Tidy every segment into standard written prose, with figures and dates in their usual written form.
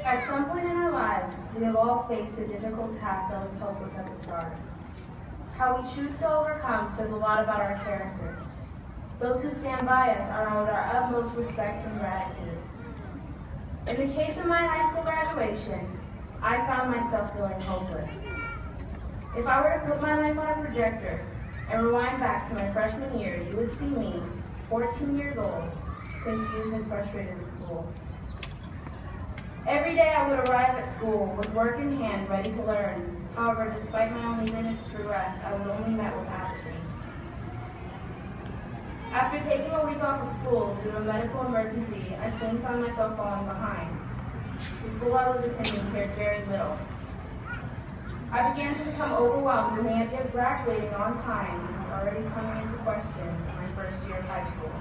At some point in our lives, we have all faced a difficult task that looked hopeless at the start. How we choose to overcome says a lot about our character. Those who stand by us are owed our utmost respect and gratitude. In the case of my high school graduation, I found myself feeling hopeless. If I were to put my life on a projector and rewind back to my freshman year, you would see me, 14 years old, confused and frustrated with school. Every day I would arrive at school with work in hand, ready to learn. However, despite my own eagerness to progress, I was only met with apathy. After taking a week off of school due to a medical emergency, I soon found myself falling behind. The school I was attending cared very little. I began to become overwhelmed when the idea of graduating on time was already coming into question in my first year of high school.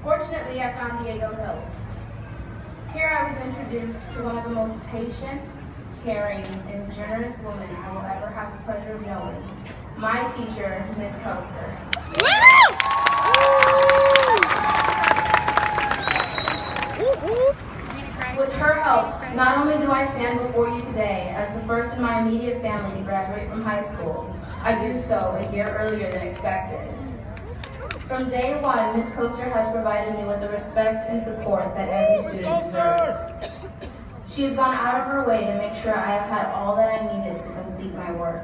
Fortunately, I found Diego Hills. Here I was introduced to one of the most patient, caring, and generous women I will ever have the pleasure of knowing, my teacher, Miss Coaster. With her help, not only do I stand before you today as the first in my immediate family to graduate from high school, I do so a year earlier than expected. From day one, Ms. Coaster has provided me with the respect and support that every student deserves. She has gone out of her way to make sure I have had all that I needed to complete my work.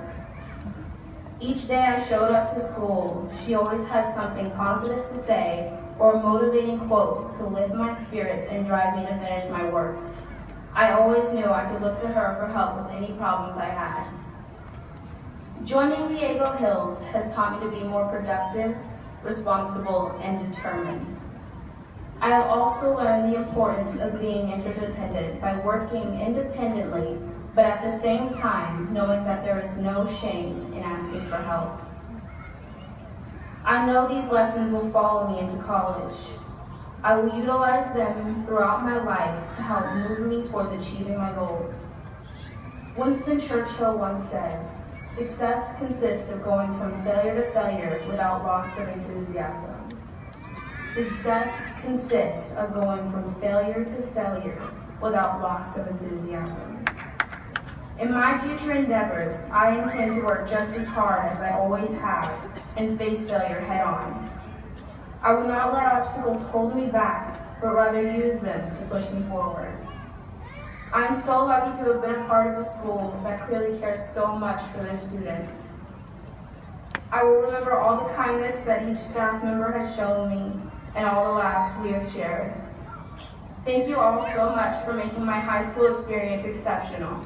Each day I showed up to school, she always had something positive to say or a motivating quote to lift my spirits and drive me to finish my work. I always knew I could look to her for help with any problems I had. Joining Diego Hills has taught me to be more productive, responsible, and determined. I have also learned the importance of being interdependent by working independently, but at the same time knowing that there is no shame in asking for help. I know these lessons will follow me into college. I will utilize them throughout my life to help move me towards achieving my goals. Winston Churchill once said, "Success consists of going from failure to failure without loss of enthusiasm." Success consists of going from failure to failure without loss of enthusiasm. In my future endeavors, I intend to work just as hard as I always have and face failure head on. I will not let obstacles hold me back, but rather use them to push me forward. I am so lucky to have been a part of a school that clearly cares so much for their students. I will remember all the kindness that each staff member has shown me and all the laughs we have shared. Thank you all so much for making my high school experience exceptional.